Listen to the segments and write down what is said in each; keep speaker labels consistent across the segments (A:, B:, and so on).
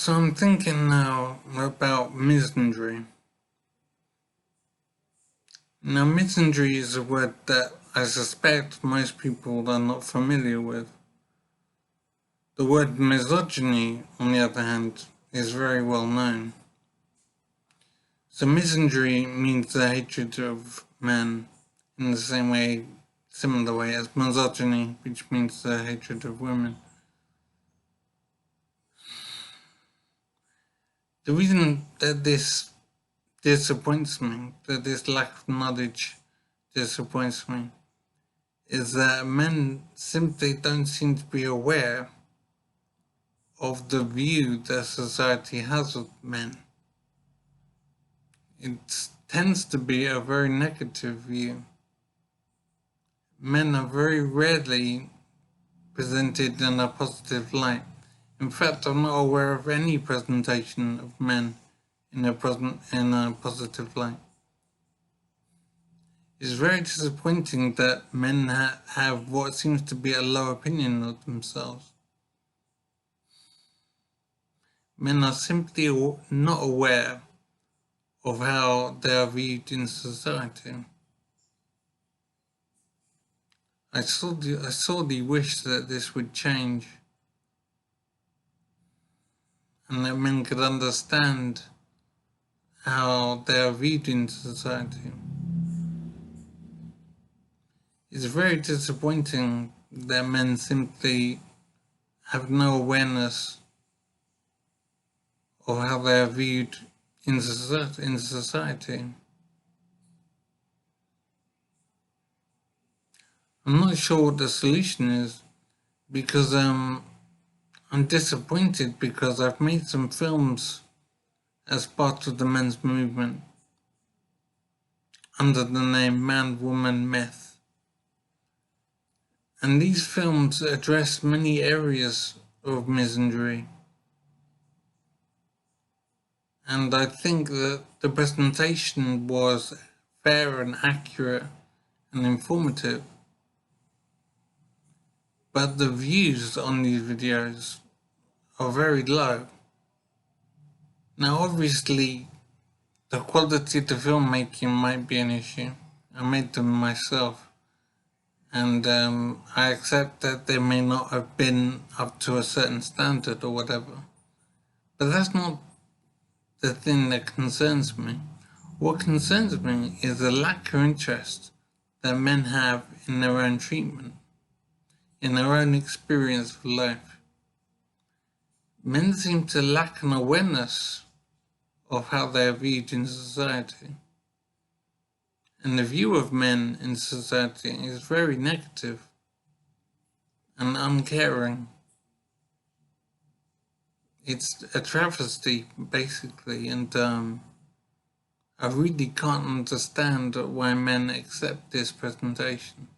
A: So I'm thinking now about misandry. Now, misandry is a word that I suspect most people are not familiar with. The word misogyny, on the other hand, is very well known. So misandry means the hatred of men in the similar way as misogyny, which means the hatred of women. The reason that this disappoints me, that this lack of knowledge disappoints me, is that men simply don't seem to be aware of the view that society has of men. It tends to be a very negative view. Men are very rarely presented in a positive light. In fact, I'm not aware of any presentation of men in a positive light. It's very disappointing that men have what seems to be a low opinion of themselves. Men are simply not aware of how they are viewed in society. I sorely wish that this would change and that men could understand how they are viewed in society. It's very disappointing that men simply have no awareness of how they are viewed in society. I'm not sure what the solution is because I'm disappointed because I've made some films as part of the men's movement under the name ManWomanMyth. And these films address many areas of misandry. And I think that the presentation was fair and accurate and informative. But the views on these videos are very low. Now obviously the quality of the filmmaking might be an issue. I made them myself. And I accept that they may not have been up to a certain standard or whatever. But that's not the thing that concerns me. What concerns me is the lack of interest that men have in their own treatment, in their own experience of life. Men seem to lack an awareness of how they are viewed in society. And the view of men in society is very negative and uncaring. It's a travesty, basically, and I really can't understand why men accept this presentation.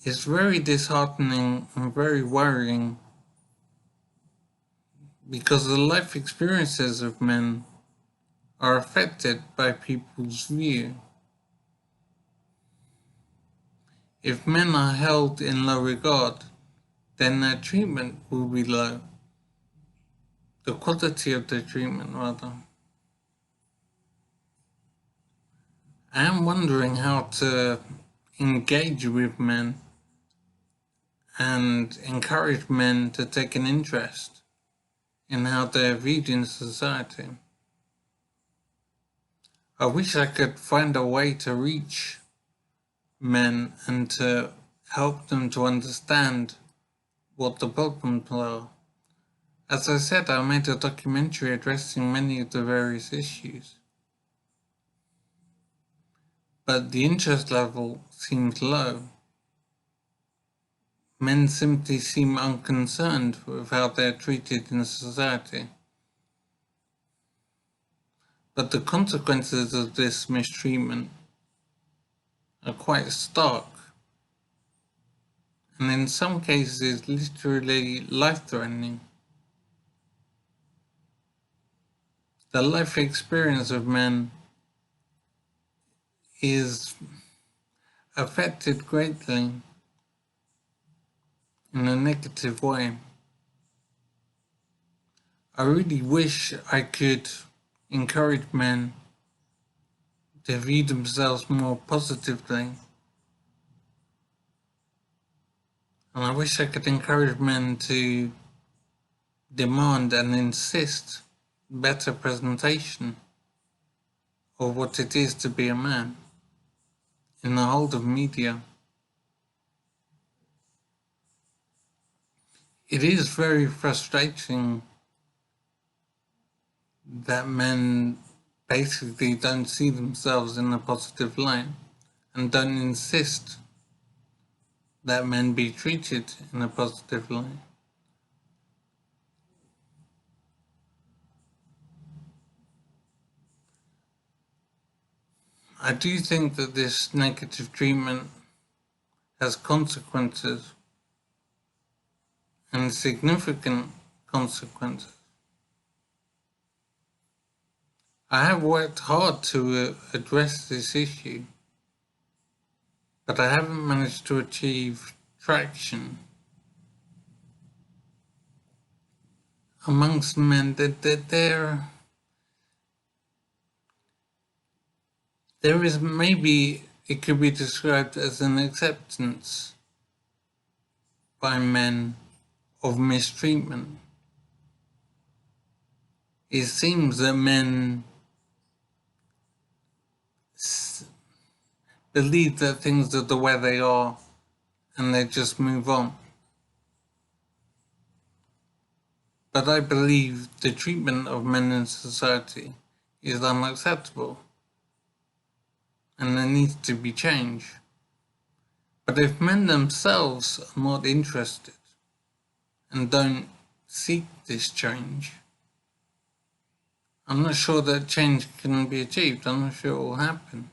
A: It's very disheartening and very worrying because the life experiences of men are affected by people's view. If men are held in low regard, then their treatment will be low. The quality of their treatment, rather. I am wondering how to engage with men and encourage men to take an interest in how they are viewed in society. I wish I could find a way to reach men and to help them to understand what the problems are. As I said, I made a documentary addressing many of the various issues. But the interest level seems low. Men simply seem unconcerned with how they are treated in society. But the consequences of this mistreatment are quite stark, and in some cases literally life-threatening. The life experience of men is affected greatly, in a negative way. I really wish I could encourage men to view themselves more positively. And I wish I could encourage men to demand and insist better presentation of what it is to be a man in the whole of media. It is very frustrating that men basically don't see themselves in a positive light and don't insist that men be treated in a positive light. I do think that this negative treatment has consequences and significant consequences. I have worked hard to address this issue, but I haven't managed to achieve traction amongst men. That there is, maybe it could be described as an acceptance by men of mistreatment. It seems that men believe that things are the way they are and they just move on. But I believe the treatment of men in society is unacceptable and there needs to be change. But if men themselves are not interested and don't seek this change, I'm not sure that change can be achieved. I'm not sure it will happen.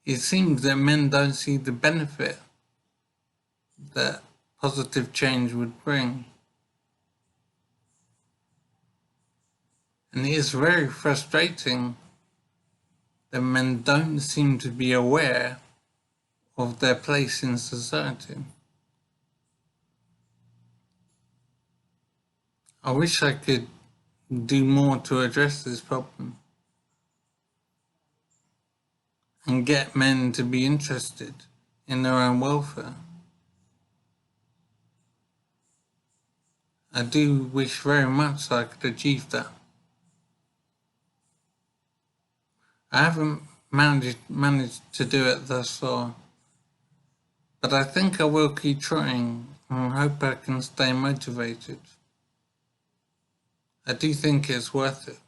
A: It seems that men don't see the benefit that positive change would bring. And it is very frustrating that men don't seem to be aware of their place in society. I wish I could do more to address this problem and get men to be interested in their own welfare. I do wish very much I could achieve that. I haven't managed to do it thus far, but I think I will keep trying and I hope I can stay motivated. I do think it's worth it.